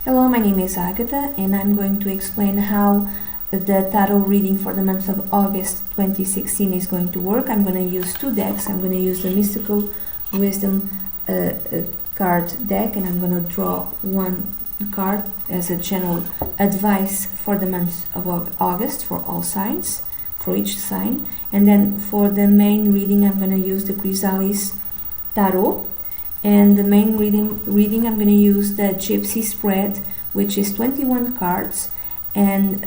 Hello, my name is Agatha, and I'm going to explain how the tarot reading for the month of August 2016 is going to work. I'm going to use two decks. I'm going to use the Mystical Wisdom card deck, and I'm going to draw one card as a general advice for the month of August for all signs, for each sign. And then for the main reading, I'm going to use the Chrysalis Tarot. And the main reading I'm going to use the Gypsy spread, which is 21 cards and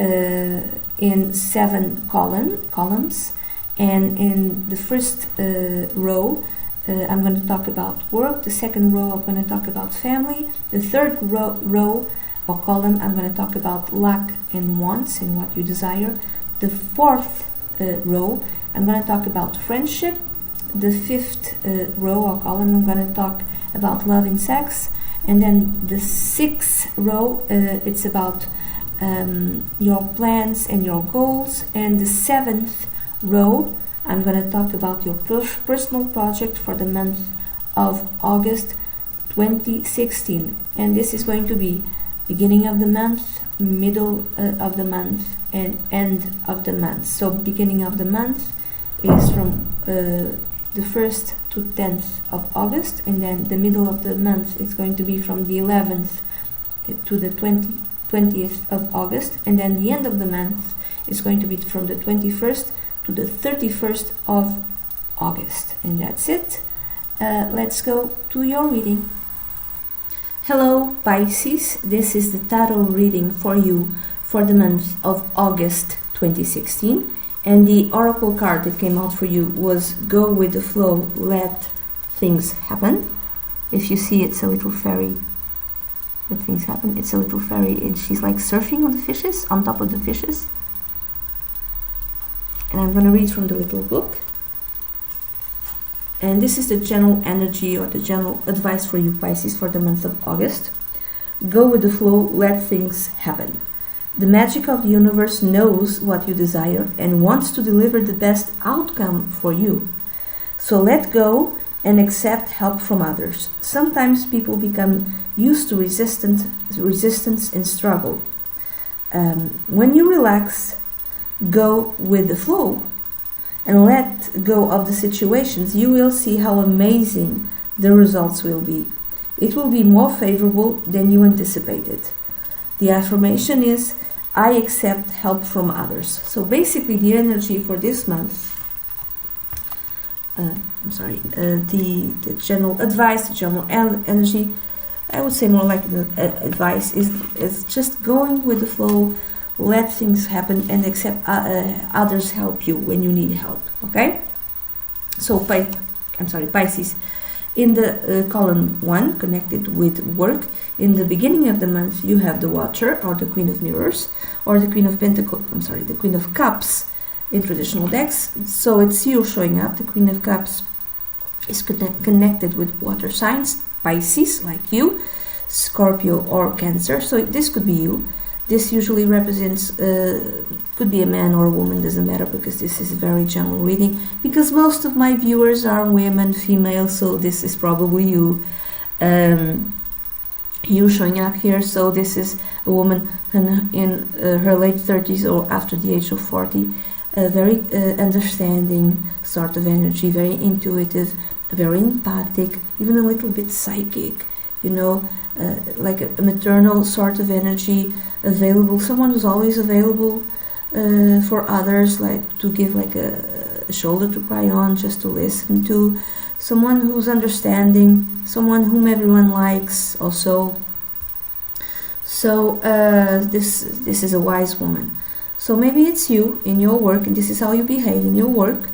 in 7 columns. And in the first row I'm going to talk about work. The second row I'm going to talk about family. The third row or column I'm going to talk about luck and wants and what you desire. The fourth row I'm going to talk about friendship. The fifth row or column I'm going to talk about love and sex, and then the sixth row it's about your plans and your goals, and the seventh row I'm going to talk about your personal project for the month of August 2016. And this is going to be beginning of the month, middle of the month, and end of the month. So beginning of the month is from the 1st to 10th of August, and then the middle of the month is going to be from the 11th to the 20th of August, and then the end of the month is going to be from the 21st to the 31st of August. And that's it. Let's go to your reading. Hello Pisces, this is the tarot reading for you for the month of August 2016. And the oracle card that came out for you was go with the flow, let things happen. If you see, it's a little fairy. Let things happen. It's a little fairy, and she's like surfing on the fishes, on top of the fishes. And I'm going to read from the little book. And this is the general energy or the general advice for you, Pisces, for the month of August. Go with the flow, let things happen. The magic of the universe knows what you desire and wants to deliver the best outcome for you. So let go and accept help from others. Sometimes people become used to resistance and struggle. When you relax, go with the flow, and let go of the situations, you will see how amazing the results will be. It will be more favorable than you anticipated. The affirmation is, I accept help from others. So basically the energy for this month, the general advice, the general energy, I would say more like the advice is just going with the flow, let things happen and accept others help you when you need help, okay? So Pisces. In the column 1, connected with work, in the beginning of the month you have the Watcher or the Queen of Mirrors or the Queen of the Queen of Cups in traditional decks. So it's you showing up. The Queen of Cups is connected with water signs, Pisces like you, Scorpio or Cancer. So this could be you. This usually represents, could be a man or a woman, doesn't matter, because this is a very general reading, because most of my viewers are women, female, so this is probably you, you showing up here. So this is a woman in her late 30s or after the age of 40, very understanding sort of energy, very intuitive, very empathic, even a little bit psychic, you know, like a maternal sort of energy, available, someone who's always available for others, like to give like a shoulder to cry on, just to listen to, someone who's understanding, someone whom everyone likes also. So this is a wise woman. So maybe it's you in your work, and this is how you behave in your work.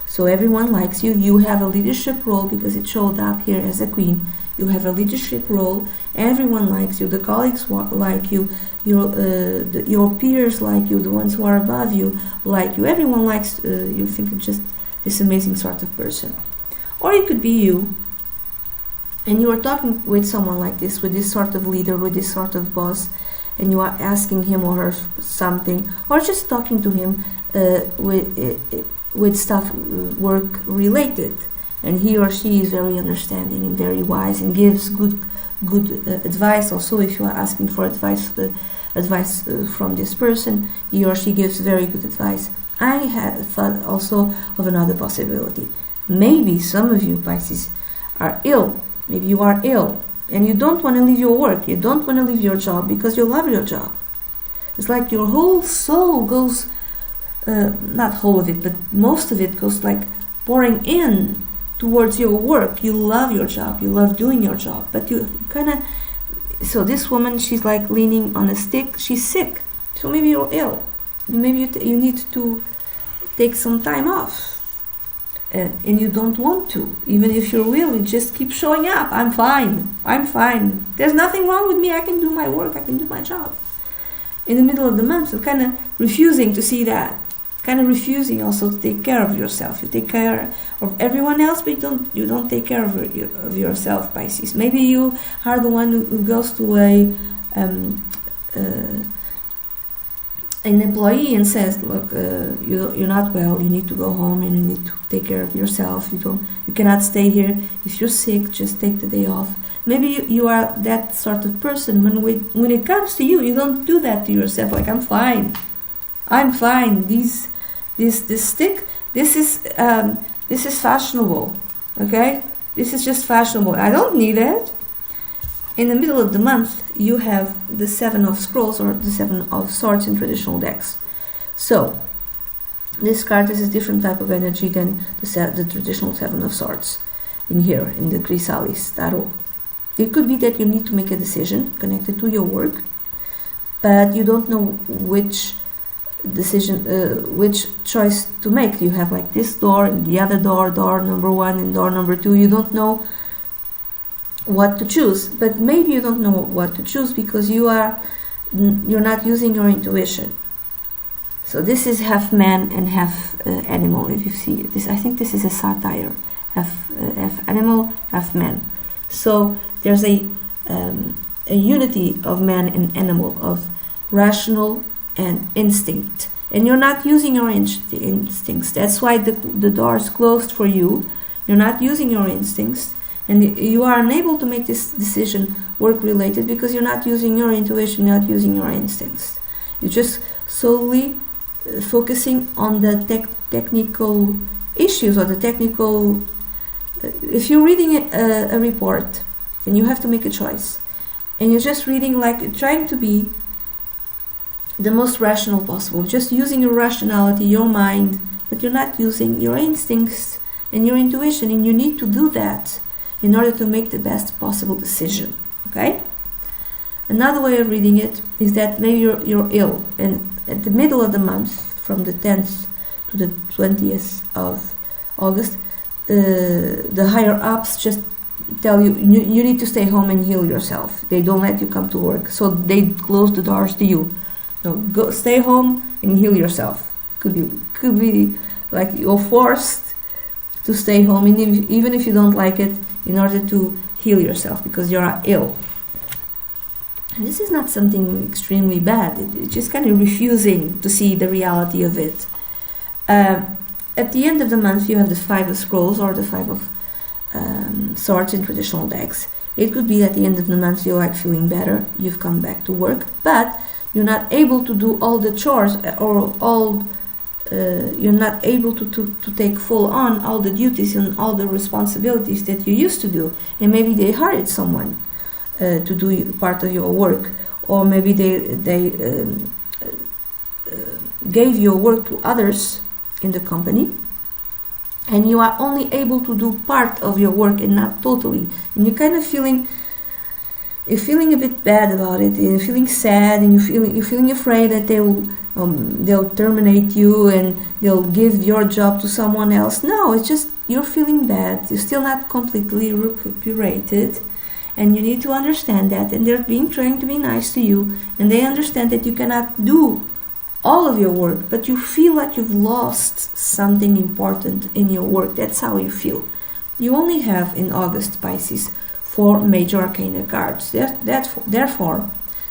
So everyone likes you. You have a leadership role because it showed up here as a queen. You have a leadership role. Everyone likes you. The colleagues like you. Your peers like you. The ones who are above you like you. Everyone likes you. Think of just this amazing sort of person. Or it could be you, and you are talking with someone like this, with this sort of leader, with this sort of boss, and you are asking him or her something, or just talking to him with stuff work related. And he or she is very understanding and very wise and gives good advice. Also, if you are asking for advice from this person, he or she gives very good advice. I had thought also of another possibility. Maybe some of you Pisces are ill. Maybe you are ill and you don't want to leave your work. You don't want to leave your job because you love your job. It's like your whole soul goes, not whole of it, but most of it goes like pouring in towards your work. You love your job. You love doing your job. But you kind of... So this woman, she's like leaning on a stick. She's sick. So maybe you're ill. Maybe you need to take some time off. And you don't want to. Even if you're ill, you just keep showing up. I'm fine. I'm fine. There's nothing wrong with me. I can do my work. I can do my job. In the middle of the month, you're kind of refusing to see that. Kind of refusing also to take care of yourself. You take care of everyone else, but you don't take care of yourself, Pisces. Maybe you are the one who goes to an employee and says, look, you're not well, you need to go home and you need to take care of yourself. You cannot stay here. If you're sick, just take the day off. Maybe you are that sort of person. When it comes to you, you don't do that to yourself. Like, I'm fine. This stick, this is fashionable. Okay, this is just fashionable. I don't need it. In the middle of the month, you have the Seven of Scrolls or the Seven of Swords in traditional decks. So this card is a different type of energy than the traditional Seven of Swords in here in the Chrysalis Tarot. It could be that you need to make a decision connected to your work, but you don't know which decision, which choice to make. You have like this door and the other door number 1 and door number 2. You don't know what to choose, but maybe you don't know what to choose because you're not using your intuition. So this is half man and half animal. If you see this, I think this is a satire, half animal, half man. So there's a unity of man and animal, of rational and instinct, and you're not using your instincts. That's why the door is closed for you. You're not using your instincts, and you are unable to make this decision work related because you're not using your intuition, not using your instincts. You're just solely focusing on the technical issues or the technical... if you're reading a report and you have to make a choice, and you're just reading like trying to be the most rational possible, just using your rationality, your mind, but you're not using your instincts and your intuition, and you need to do that in order to make the best possible decision. Okay? Another way of reading it is that maybe you're ill, and at the middle of the month, from the 10th to the 20th of August, the higher ups just tell you need to stay home and heal yourself. They don't let you come to work, so they close the doors to you. So go, stay home and heal yourself. Could be like you're forced to stay home, and even if you don't like it, in order to heal yourself because you're ill. And this is not something extremely bad. It's just kind of refusing to see the reality of it. At the end of the month, you have the Five of Scrolls or the Five of Swords in traditional decks. It could be at the end of the month you're like feeling better, you've come back to work, but you're not able to do all the chores or you're not able to take full on all the duties and all the responsibilities that you used to do. And maybe they hired someone to do part of your work, or maybe they gave your work to others in the company, and you are only able to do part of your work and not totally, and you're kind of feeling a bit bad about it, and you're feeling sad, and you're feeling afraid that they'll terminate you and they'll give your job to someone else. No, it's just you're feeling bad. You're still not completely recuperated, and you need to understand that, and they're trying to be nice to you, and they understand that you cannot do all of your work, but you feel like you've lost something important in your work. That's how you feel. You only have in August, Pisces, 4 major arcana cards. Therefore,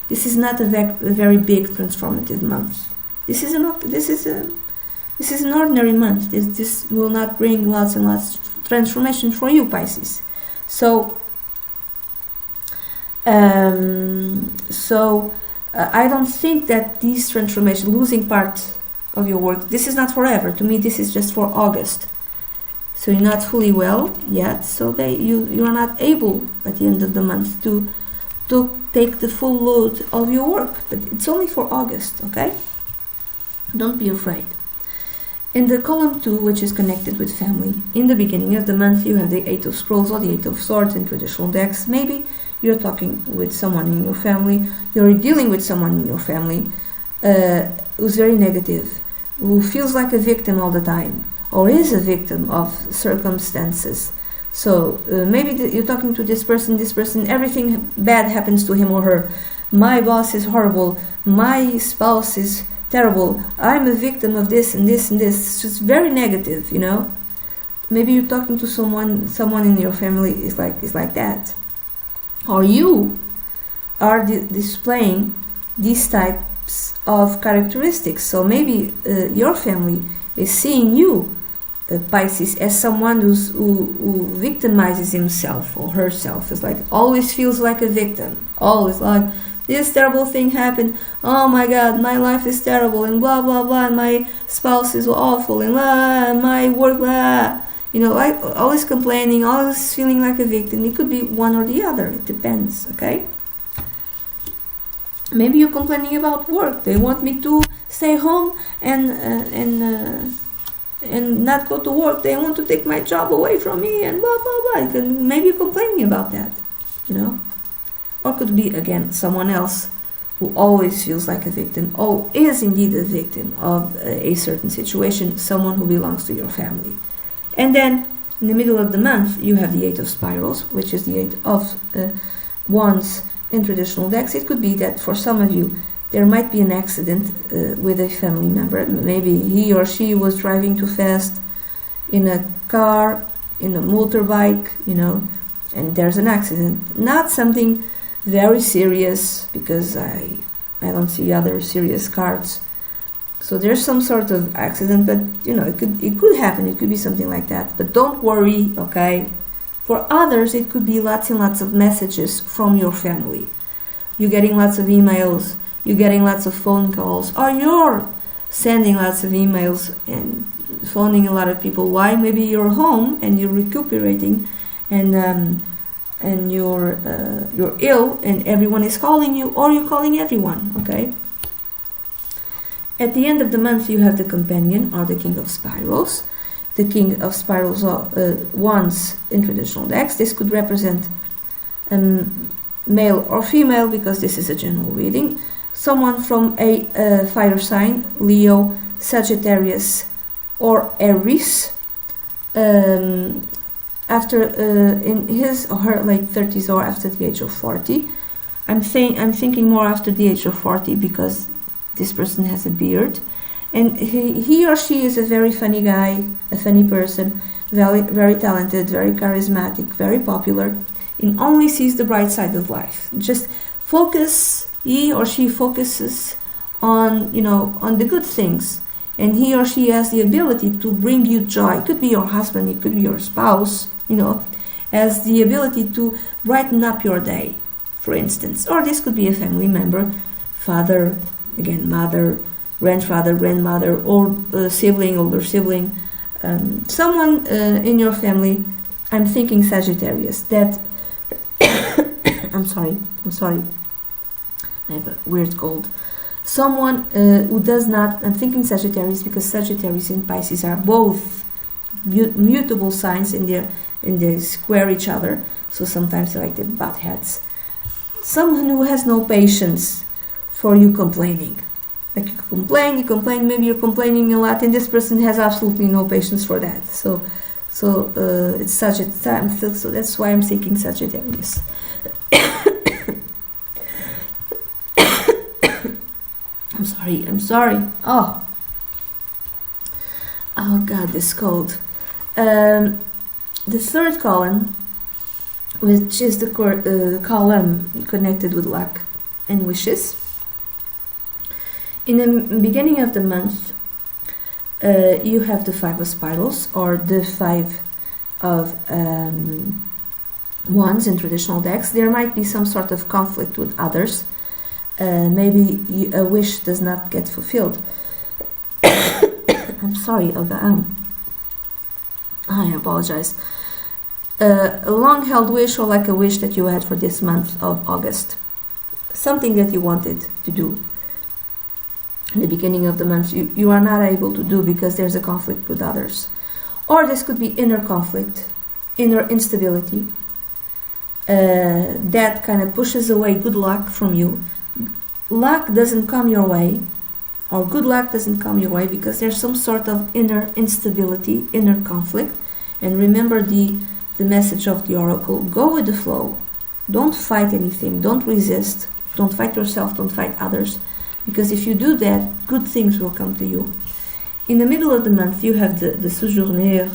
this is not a very big transformative month. This is an ordinary month. This will not bring lots and lots of transformation for you, Pisces. So So I don't think that these transformation, losing part of your work, this is not forever. To me, this is just for August. So you're not fully well yet, so you're not able at the end of the month to take the full load of your work. But it's only for August, okay? Don't be afraid. In the column 2, which is connected with family, in the beginning of the month you have the 8 of Scrolls or the 8 of Swords in traditional decks. Maybe you're talking with someone in your family, you're dealing with someone in your family who's very negative, who feels like a victim all the time, or is a victim of circumstances. So maybe you're talking to this person, everything bad happens to him or her. My boss is horrible, my spouse is terrible, I'm a victim of this and this and this. It's just very negative, you know. Maybe you're talking to someone in your family is like that, or you are displaying these types of characteristics. So maybe your family is seeing you, Pisces, as someone who victimizes himself or herself. It's like always feels like a victim, always like, this terrible thing happened, oh my god, my life is terrible, and blah blah blah, and my spouse is awful, and blah, my work, blah. You know, like always complaining, always feeling like a victim. It could be one or the other, it depends, okay? Maybe you're complaining about work. They want me to stay home and not go to work. They want to take my job away from me, and blah blah blah. Maybe you're complaining about that, you know? Or could be, again, someone else who always feels like a victim, or is indeed a victim of a certain situation, someone who belongs to your family. And then, in the middle of the month, you have the 8 of Spirals, which is the 8 of Wands in traditional decks. It could be that for some of you, there might be an accident with a family member. Maybe he or she was driving too fast in a car, in a motorbike, you know, and there's an accident. Not something very serious, because I don't see other serious cards. So there's some sort of accident, but you know, it could happen. It could be something like that. But don't worry, okay? For others, it could be lots and lots of messages from your family. You're getting lots of emails, you're getting lots of phone calls, or you're sending lots of emails and phoning a lot of people. Why? Maybe you're home and you're recuperating, and you're ill, and everyone is calling you, or you're calling everyone, okay? At the end of the month, you have the Companion, or the King of Spirals. The King of Spirals Wands in traditional decks. This could represent male or female, because this is a general reading. Someone from a fire sign, Leo, Sagittarius, or Aries. After in his or her late 30s, or after the age of 40. I'm thinking more after the age of 40, because this person has a beard, and he or she is a very funny guy, a funny person, very, very talented, very charismatic, very popular, and only sees the bright side of life. Just he or she focuses on, you know, on the good things, and he or she has the ability to bring you joy. It could be your husband, it could be your spouse, you know, has the ability to brighten up your day, for instance. Or this could be a family member, father, again, mother, grandfather, grandmother, or sibling, older sibling, someone in your family. I'm thinking Sagittarius, that I'm sorry, I have a weird cold. Someone who does not, I'm thinking Sagittarius, because Sagittarius and Pisces are both mutable signs, and they square each other, so sometimes they like to butt heads. Someone who has no patience for you complaining. Like you complain, maybe you're complaining a lot, and this person has absolutely no patience for that. So it's Sagittarius, so that's why I'm thinking Sagittarius. I'm sorry. Oh God, this cold. The third column, which is the column connected with luck and wishes. In the beginning of the month, you have the 5 of Spirals, or the 5 of Wands in traditional decks, there might be some sort of conflict with others. Maybe a wish does not get fulfilled. I'm sorry, Olga. I apologize. A long-held wish, or like a wish that you had for this month of August. Something that you wanted to do in the beginning of the month, you are not able to do because there's a conflict with others. Or this could be inner conflict, inner instability. That kind of pushes away good luck from you. Luck doesn't come your way, or good luck doesn't come your way because there's some sort of inner instability, inner conflict. And remember the message of the oracle: go with the flow. Don't fight anything, don't resist, don't fight yourself, don't fight others, because if you do that, good things will come to you. In the middle of the month, you have the sojourner,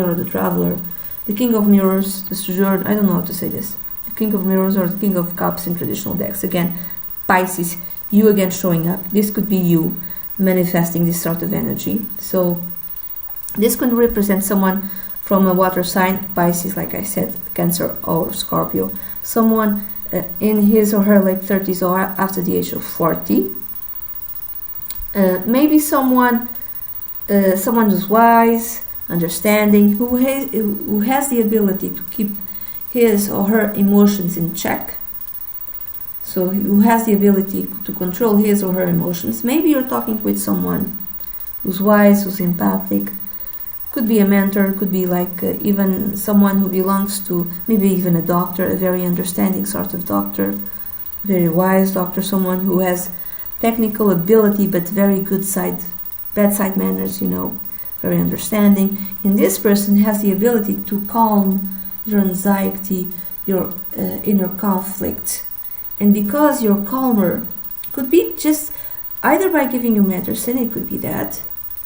or the traveler, the King of Mirrors, the sojourn, I don't know how to say this, the King of Mirrors or the King of Cups in traditional decks. Again, Pisces, you again showing up. This could be you manifesting this sort of energy. So this could represent someone from a water sign, Pisces, like I said, Cancer or Scorpio. Someone in his or her late 30s or after the age of 40. Maybe someone who's wise, understanding, who has the ability to keep his or her emotions in check. So who has the ability to control his or her emotions. Maybe you're talking with someone who's wise, who's empathic. Could be a mentor, could be like even someone who belongs to, maybe even a doctor, a very understanding sort of doctor, very wise doctor, someone who has technical ability but very bedside manners, very understanding. And this person has the ability to calm your anxiety, your inner conflict. And because you're calmer, could be just either by giving you medicine, it could be that,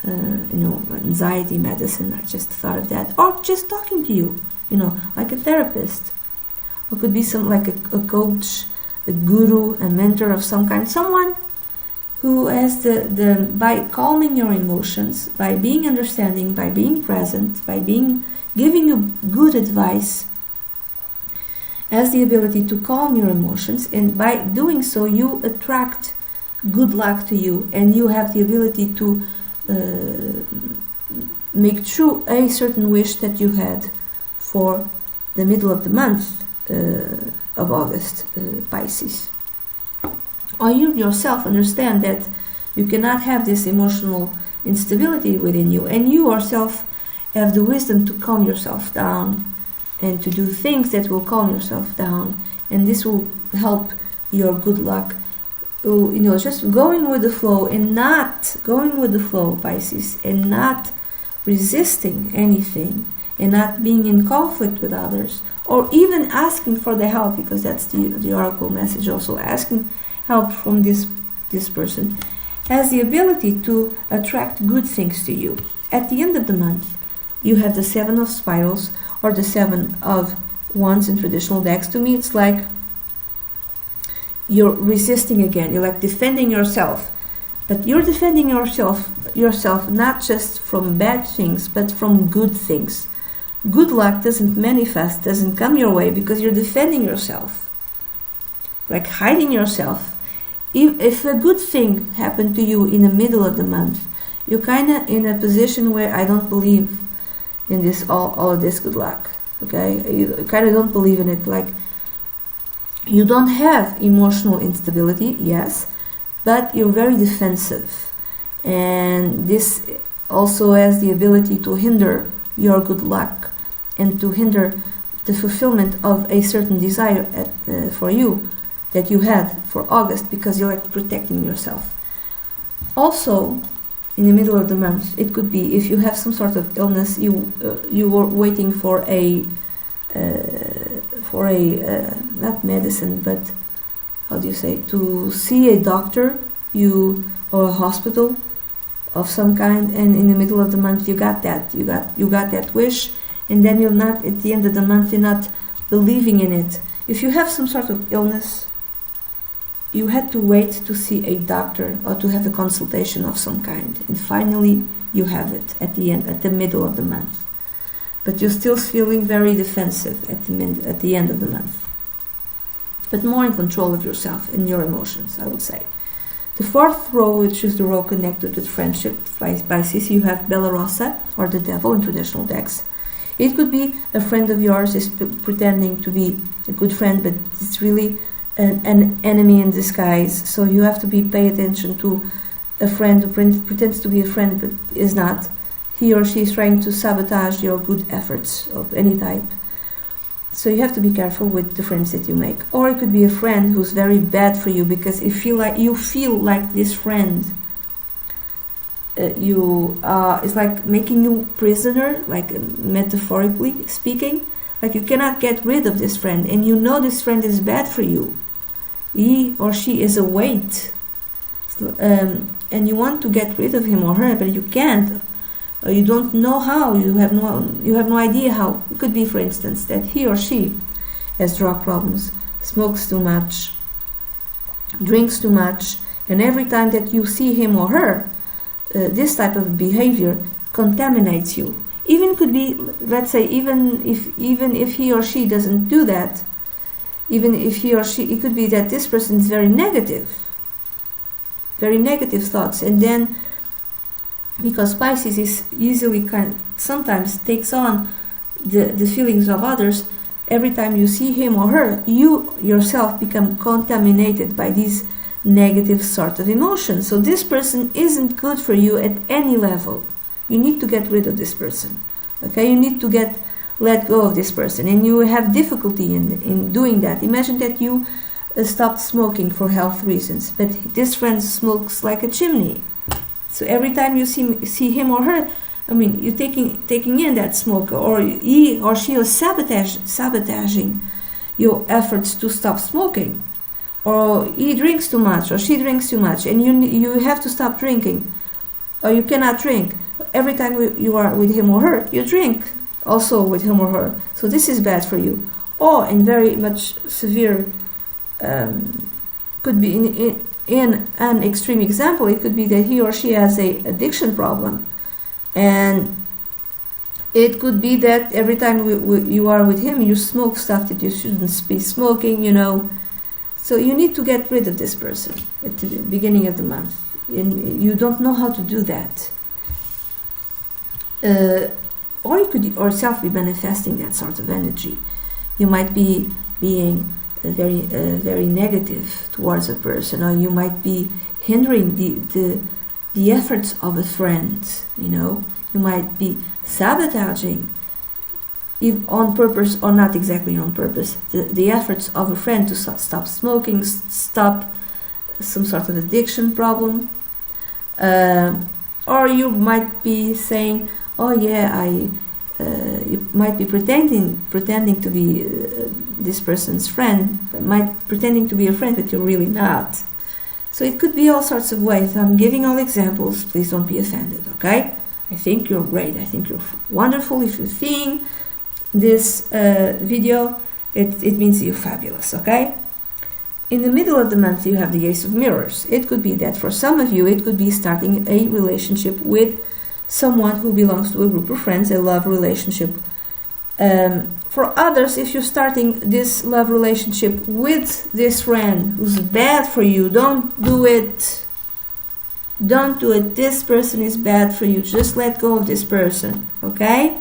anxiety medicine, I just thought of that, or just talking to you, like a therapist. Or could be some like a coach, a guru, a mentor of some kind, someone who has by calming your emotions, by being understanding, by being present, by giving you good advice, has the ability to calm your emotions, and by doing so you attract good luck to you, and you have the ability to make true a certain wish that you had for the middle of the month of August, Pisces. Or you yourself understand that you cannot have this emotional instability within you, and you yourself have the wisdom to calm yourself down and to do things that will calm yourself down, and this will help your good luck. Just going with the flow, and not going with the flow, Pisces, and not resisting anything, and not being in conflict with others, or even asking for the help, because that's the oracle message also, asking help from this person, has the ability to attract good things to you. At the end of the month, you have the Seven of Spirals, or the Seven of Wands in traditional decks. To me, it's like you're resisting again, you're like defending yourself, but you're defending yourself not just from bad things, but from good things. Good luck doesn't manifest, doesn't come your way because you're defending yourself, like hiding yourself. If a good thing happened to you in the middle of the month, you're kind of in a position where I don't believe in this all of this good luck, okay? You kind of don't believe in it, like you don't have emotional instability, yes, but you're very defensive, and this also has the ability to hinder your good luck and to hinder the fulfillment of a certain desire for you that you had for August, because you're like protecting yourself. Also, in the middle of the month, it could be if you have some sort of illness, you were waiting for a not medicine, but how do you say, to see a doctor, or a hospital of some kind, and in the middle of the month you got that wish, and then you're not, at the end of the month, you're not believing in it. If you have some sort of illness, you had to wait to see a doctor or to have a consultation of some kind, and finally you have it at the end, at the middle of the month. but you're still feeling very defensive at the end of the month. But more in control of yourself and your emotions, I would say. The fourth row, which is the row connected with friendship, Pisces, you have Bella Rossa, or the devil in traditional decks. It could be a friend of yours is pretending to be a good friend, but it's really an enemy in disguise. So you have to pay attention to a friend who pretends to be a friend but is not. He or she is trying to sabotage your good efforts of any type. So you have to be careful with the friends that you make. Or it could be a friend who's very bad for you, because you feel like this friend is like making you prisoner, like metaphorically speaking. Like you cannot get rid of this friend, and you know this friend is bad for you. He or she is a weight, and you want to get rid of him or her, but you can't. Or you don't know how. You have no idea how. It could be, for instance, that he or she has drug problems, smokes too much, drinks too much, and every time that you see him or her, this type of behavior contaminates you. Even could be, let's say, even if he or she doesn't do that, even if he or she, it could be that this person is very negative thoughts, and then because Pisces is easily sometimes takes on the feelings of others, every time you see him or her, you yourself become contaminated by these negative sort of emotions. So this person isn't good for you at any level. You need to get rid of this person. Okay, you need to let go of this person, and you have difficulty in doing that. Imagine that you stopped smoking for health reasons, but this friend smokes like a chimney. So every time you see him or her, I mean, you're taking in that smoke, or he or she is sabotaging your efforts to stop smoking, or he drinks too much, or she drinks too much, and you have to stop drinking, or you cannot drink. Every time you are with him or her, you drink also with him or her. So this is bad for you. Or in very much severe, could be in an extreme example, it could be that he or she has a addiction problem, and it could be that every time you are with him, you smoke stuff that you shouldn't be smoking, So you need to get rid of this person at the beginning of the month, and you don't know how to do that. Or you could yourself be manifesting that sort of energy. You might be being very negative towards a person, or you might be hindering the efforts of a friend. You might be sabotaging, if on purpose or not exactly on purpose, the efforts of a friend to stop smoking, stop some sort of addiction problem. Or you might be saying, oh yeah, you might be pretending to be this person's friend, pretending to be a friend, but you're really not. So it could be all sorts of ways. I'm giving all examples. Please don't be offended, okay? I think you're great. I think you're wonderful. If you're seeing this video, it means you're fabulous, okay? In the middle of the month, you have the Ace of Mirrors. It could be that for some of you, it could be starting a relationship with someone who belongs to a group of friends, a love relationship. For others, if you're starting this love relationship with this friend who's bad for you, don't do it. Don't do it. This person is bad for you. Just let go of this person, okay?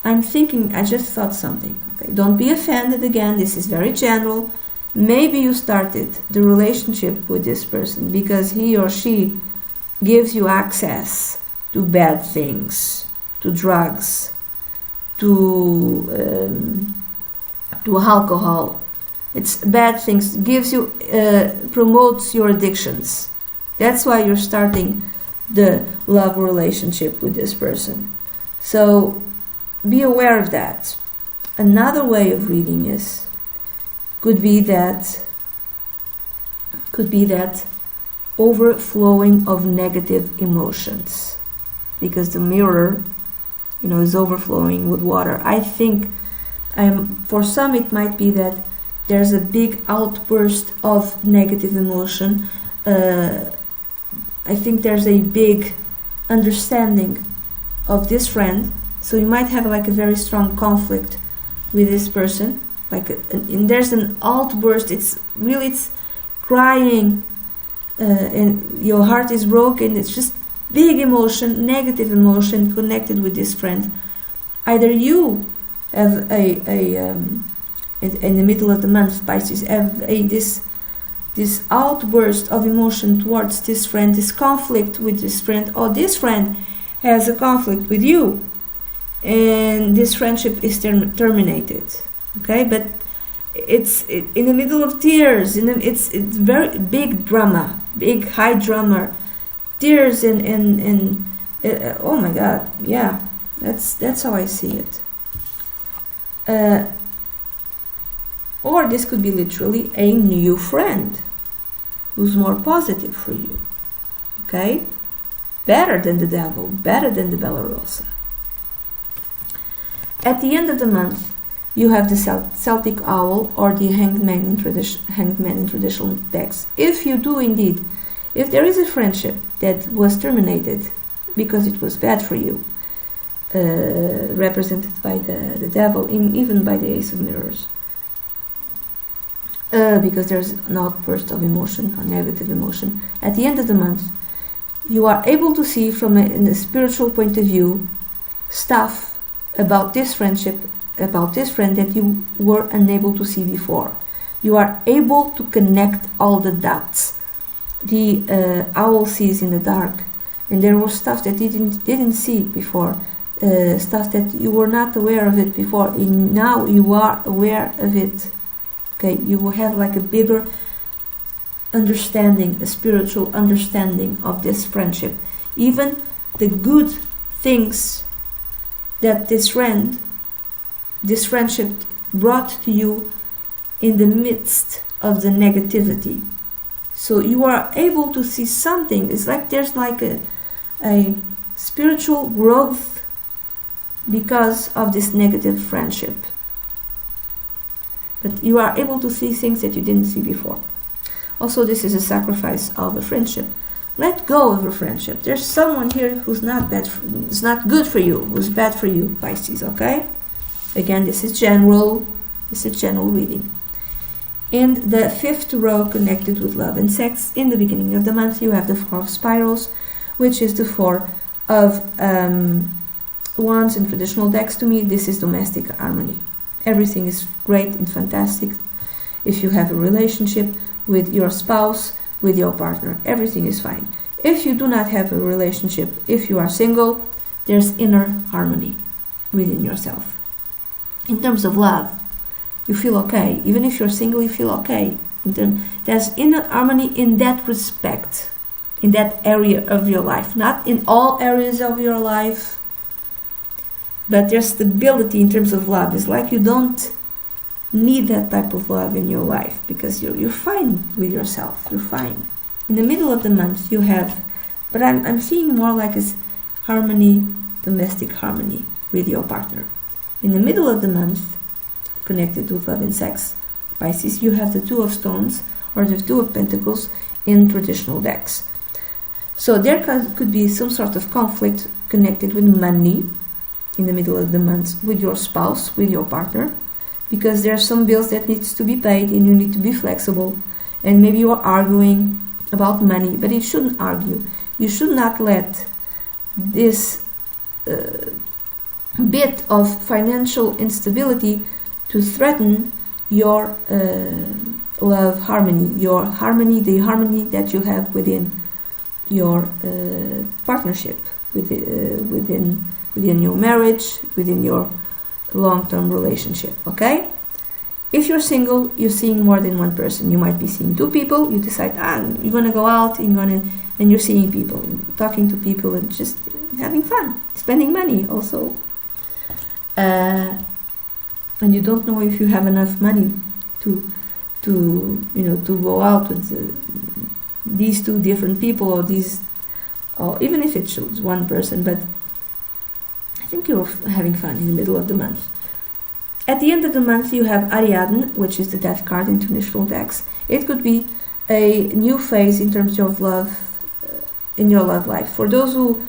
I just thought something. Okay, don't be offended again. This is very general. Maybe you started the relationship with this person because he or she gives you access to bad things, to drugs, to alcohol. It's bad things. Gives you, promotes your addictions. That's why you're starting the love relationship with this person. So be aware of that. Another way of reading is could be that overflowing of negative emotions, because the mirror, is overflowing with water. I think for some it might be that there's a big outburst of negative emotion. I think there's a big understanding of this friend, So you might have like a very strong conflict with this person, and there's an outburst. It's crying, and your heart is broken. It's just big emotion, negative emotion connected with this friend. Either you have in the middle of the month, Pisces, have this outburst of emotion towards this friend, this conflict with this friend, or this friend has a conflict with you, and this friendship is terminated. Okay, but it's in the middle of tears. It's very big drama, big high drama, tears and oh my God, yeah, that's how I see it. Or this could be literally a new friend who's more positive for you. Okay, better than the devil, better than the Bella Rosa. At the end of the month, you have the Celtic Owl or the Hanged Man in traditional decks. If you do indeed, if there is a friendship that was terminated because it was bad for you, represented by the devil, even by the Ace of Mirrors, because there's an outburst of emotion, a negative emotion, at the end of the month, you are able to see from a spiritual point of view stuff about this friendship, about this friend that you were unable to see before. You are able to connect all the dots. The owl sees in the dark, and there was stuff that you didn't see before, stuff that you were not aware of it before, and now you are aware of it. Okay, you will have like a bigger understanding, a spiritual understanding of this friendship. Even the good things that this friendship brought to you in the midst of the negativity. So you are able to see something. It's like there's like a spiritual growth because of this negative friendship. But you are able to see things that you didn't see before. Also, this is a sacrifice of a friendship. Let go of a friendship. There's someone here who's not who's not good for you, who's bad for you, Pisces, okay? Again, this is general reading. And the fifth row connected with love and sex. In the beginning of the month, you have the Four of Spirals, which is the Four of Wands in traditional decks. To me, this is domestic harmony. Everything is great and fantastic. If you have a relationship with your spouse, with your partner, everything is fine. If you do not have a relationship, if you are single, there's inner harmony within yourself. In terms of love, you feel okay. Even if you're single, you feel okay. There's inner harmony in that respect, in that area of your life. Not in all areas of your life, but there's stability in terms of love. It's like you don't need that type of love in your life because you're fine with yourself. You're fine. In the middle of the month, you have, but I'm seeing more like it's harmony, domestic harmony with your partner. In the middle of the month, connected with love and sex, Pisces, you have the Two of Stones or the Two of Pentacles in traditional decks. So there could be some sort of conflict connected with money in the middle of the month with your spouse, with your partner, because there are some bills that needs to be paid and you need to be flexible, and maybe you are arguing about money, but you shouldn't argue. You should not let this bit of financial instability to threaten your love harmony, the harmony that you have within your partnership, within your marriage, within your long-term relationship. Okay? If you're single, you're seeing more than one person. You might be seeing two people. You decide, you're gonna go out, and you're seeing people, and talking to people, and just having fun, spending money also. And you don't know if you have enough money to go out with these two different people, or even if it shows one person, but I think you're having fun in the middle of the month. At the end of the month, you have Ariadne, which is the death card in traditional decks. It could be a new phase in terms of love in your love life. For those who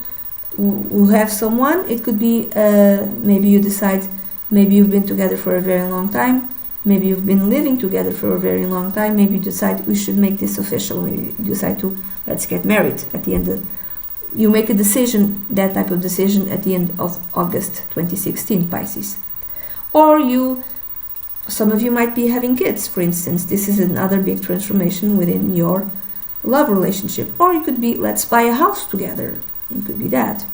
who have someone. It could be maybe you decide, maybe you've been together for a very long time, maybe you've been living together for a very long time, maybe you decide we should make this official, maybe you decide to let's get married at the end of, you make a decision, that type of decision at the end of August 2016, Pisces. Or some of you might be having kids, for instance. This is another big transformation within your love relationship. Or it could be, let's buy a house together. It could be that.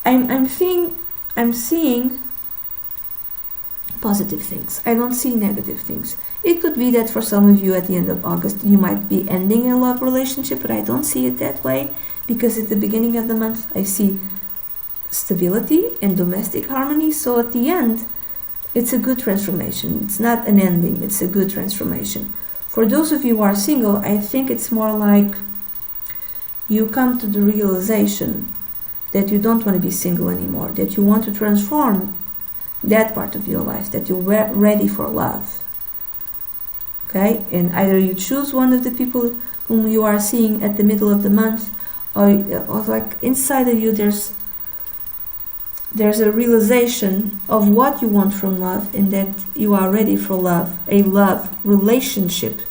I'm seeing positive things. I don't see negative things. It could be that for some of you at the end of August you might be ending a love relationship, but I don't see it that way, because at the beginning of the month I see stability and domestic harmony. So at the end it's a good transformation. It's not an ending, it's a good transformation. For those of you who are single, I think it's more like you come to the realization that you don't want to be single anymore, that you want to transform that part of your life, that you're ready for love. Okay? And either you choose one of the people whom you are seeing at the middle of the month, or like inside of you there's a realization of what you want from love, and that you are ready for love, a love relationship.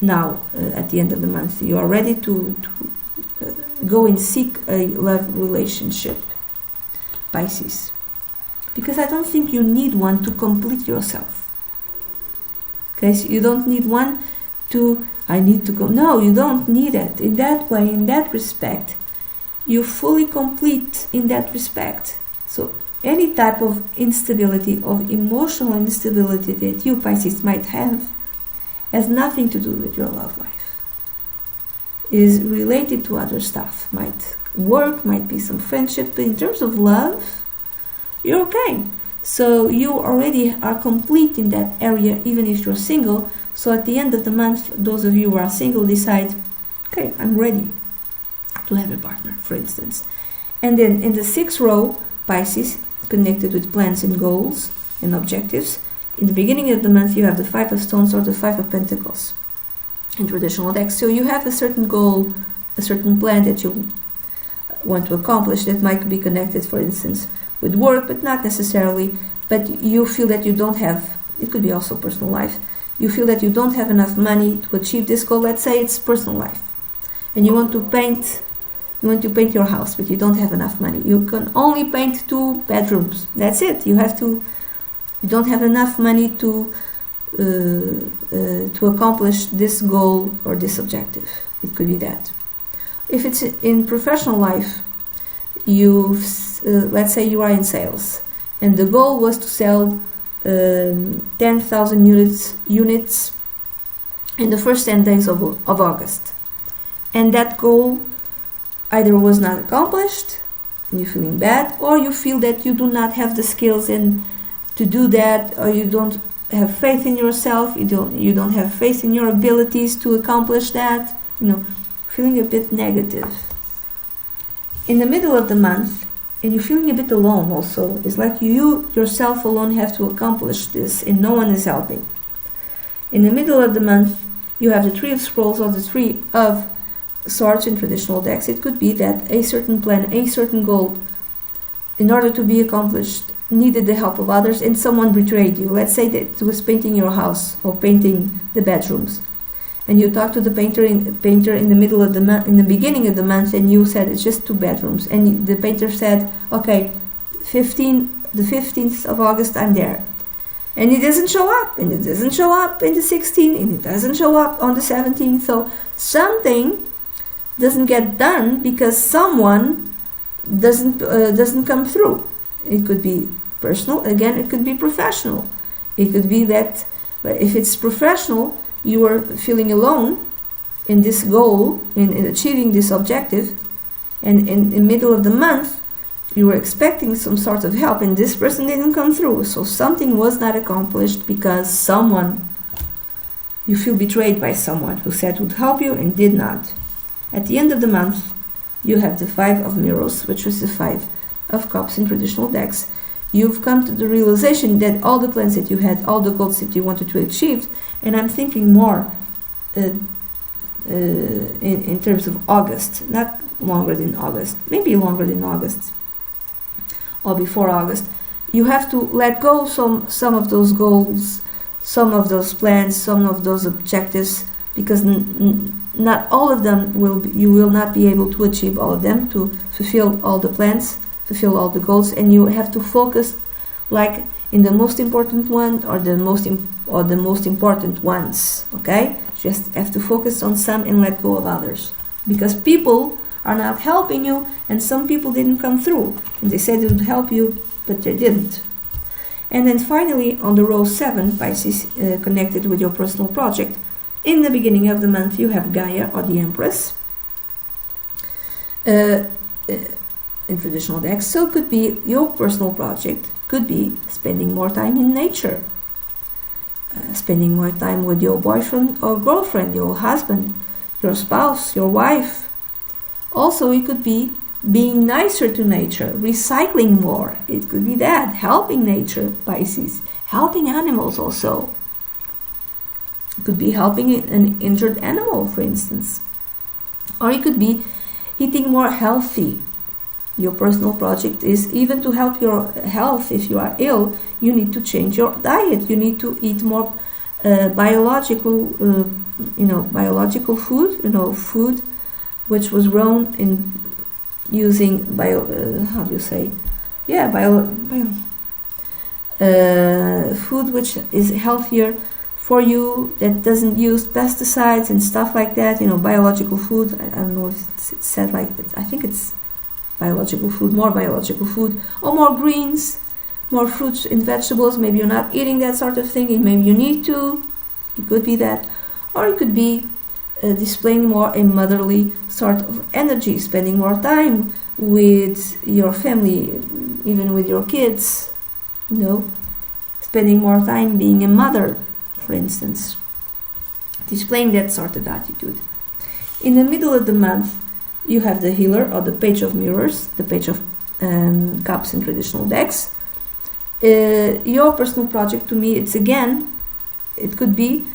Now, at the end of the month, you are ready to go and seek a love relationship, Pisces. Because I don't think you need one to complete yourself. Okay, so you don't need one to, I need to go. No, you don't need it. In that way, in that respect, you fully complete in that respect. So any type of instability, of emotional instability that you, Pisces, might have has nothing to do with your love life. It is related to other stuff. Might work, might be some friendship, but in terms of love, you're okay. So you already are complete in that area, even if you're single. So at the end of the month, those of you who are single decide, okay, I'm ready to have a partner, for instance. And then in the 6th row, Pisces, connected with plans and goals and objectives, in the beginning of the month you have the 5 of Stones or the 5 of Pentacles in traditional decks. So you have a certain goal, a certain plan that you want to accomplish that might be connected, for instance, with work, but not necessarily. But you feel that you don't have, it could be also personal life, you feel that you don't have enough money to achieve this goal. Let's say it's personal life, and you want to paint your house, but you don't have enough money. You can only paint 2 bedrooms. That's it. You don't have enough money to accomplish this goal or this objective. It could be that. If it's in professional life, let's say you are in sales, and the goal was to sell 10,000 units in the first 10 days of August, and that goal either was not accomplished and you're feeling bad, or you feel that you do not have the skills and to do that, or you don't have faith in yourself, you don't have faith in your abilities to accomplish that, feeling a bit negative. In the middle of the month, and you're feeling a bit alone also, it's like you yourself alone have to accomplish this and no one is helping. In the middle of the month, you have the 3 of Scrolls or the 3 of Swords in traditional decks. It could be that a certain plan, a certain goal, in order to be accomplished, needed the help of others, and someone betrayed you. Let's say that it was painting your house or painting the bedrooms, and you talked to the painter in the middle of the month, in the beginning of the month, and you said it's just 2 bedrooms, and the painter said, okay, the 15th of August I'm there, and it doesn't show up, and it doesn't show up in the 16th, and it doesn't show up on the 17th. So something doesn't get done because someone doesn't come through. It could be personal, again it could be professional. It could be that if it's professional, you are feeling alone in this goal, in achieving this objective, and in the middle of the month you were expecting some sort of help and this person didn't come through. So something was not accomplished because you feel betrayed by someone who said would help you and did not. At the end of the month, you have the 5 of Mirrors, which was the 5 of Cups in traditional decks. You've come to the realization that all the plans that you had, all the goals that you wanted to achieve, and I'm thinking more in terms of August, not longer than August, maybe longer than August or before August. You have to let go some of those goals, some of those plans, some of those objectives, because not all of them you will not be able to achieve all of them, to fulfill all the plans, fulfill all the goals, and you have to focus like in the most important one or the most important ones. Okay, just have to focus on some and let go of others, because people are not helping you, and some people didn't come through, and they said it would help you, but they didn't. And then finally, on the row 7, Pisces, connected with your personal project, in the beginning of the month you have Gaia, or the Empress, in traditional decks. So it could be your personal project, could be spending more time in nature, spending more time with your boyfriend or girlfriend, your husband, your spouse, your wife. Also, it could be being nicer to nature, recycling more. It could be that, helping nature, Pisces, helping animals also. It could be helping an injured animal, for instance. Or it could be eating more healthy. Your personal project is even to help your health. If you are ill, you need to change your diet. You need to eat more biological food, food which was grown in using food which is healthier for you, that doesn't use pesticides and stuff like that. Biological food. I don't know if it's said like it. I think it's biological food, more biological food, or more greens, more fruits and vegetables. Maybe you're not eating that sort of thing, and maybe you need to. It could be that, or it could be displaying more a motherly sort of energy, spending more time with your family, even with your kids, spending more time being a mother, for instance, displaying that sort of attitude. In the middle of the month, you have the Healer, or the Page of Mirrors, the Page of Cups in traditional decks. Your personal project, to me, it could be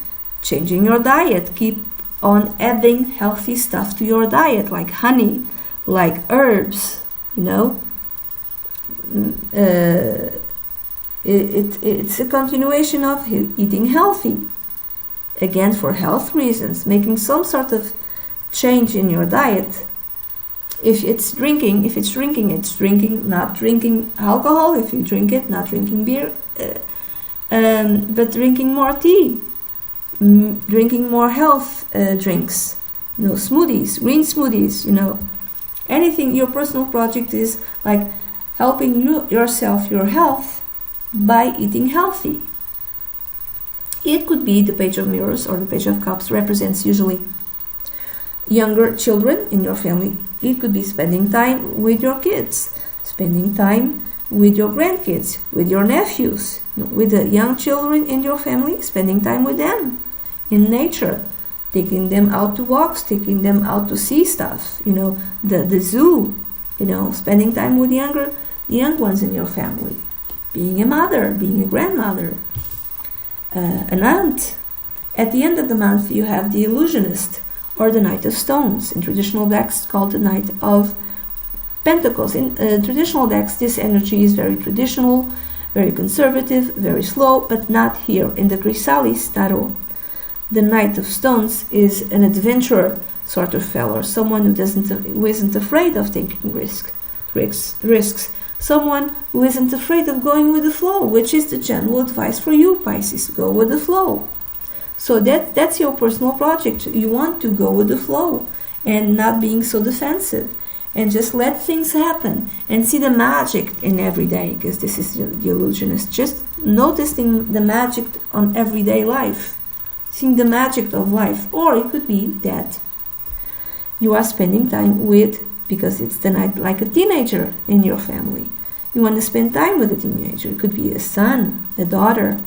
changing your diet. Keep on adding healthy stuff to your diet, like honey, like herbs, It's a continuation of eating healthy. Again, for health reasons, making some sort of change in your diet. If it's drinking, it's drinking, not drinking alcohol. If you drink it, not drinking beer, but drinking more tea. Drinking more health drinks, smoothies, green smoothies, anything. Your personal project is like helping yourself, your health, by eating healthy. It could be the Page of Mirrors, or the Page of Cups represents usually younger children in your family. It could be spending time with your kids, spending time with your grandkids, with your nephews, with the young children in your family, spending time with them in nature, taking them out to walks, taking them out to see stuff, the zoo, spending time with the young ones in your family, being a mother, being a grandmother, an aunt. At the end of the month, you have the Illusionist, or the Knight of Stones. In traditional decks, called the Knight of Pentacles. In traditional decks, this energy is very traditional, very conservative, very slow, but not here. In the Chrysalis Tarot, the Knight of Stones is an adventurer sort of fellow, someone who isn't afraid of taking risks, someone who isn't afraid of going with the flow, which is the general advice for you, Pisces. Go with the flow. So that's your personal project. You want to go with the flow and not being so defensive, and just let things happen and see the magic in every day, because this is the Illusionist. Just noticing the magic on everyday life, seeing the magic of life. Or it could be that you are spending time with, because it's the night, like a teenager in your family. You want to spend time with a teenager. It could be a son, a daughter,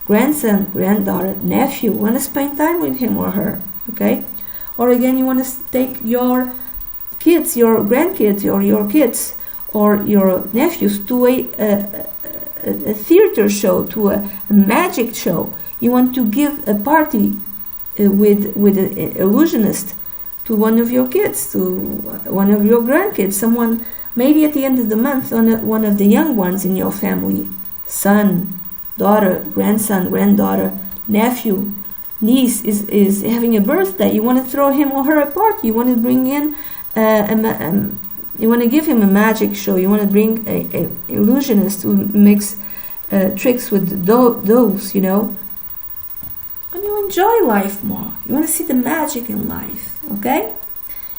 grandson, granddaughter, nephew. You want to spend time with him or her, okay? Or again, you want to take your kids, your grandkids, or your kids, or your nephews to a theater show, to a magic show. You want to give a party with an illusionist to one of your kids, to one of your grandkids, someone maybe at the end of the month, one of the young ones in your family, son, daughter, grandson, granddaughter, nephew, niece is having a birthday. You want to throw him or her a party. You want to bring in you want to give him a magic show. You want to bring a illusionist who makes tricks with those, you know. And you enjoy life more. You want to see the magic in life, okay?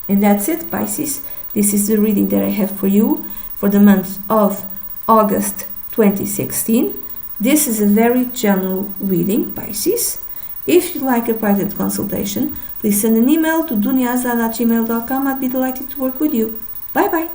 And that's it, Pisces. This is the reading that I have for you for the month of August 2016. This is a very general reading, Pisces. If you'd like a private consultation, please send an email to duniazad@gmail.com. I'd be delighted to work with you. Bye-bye.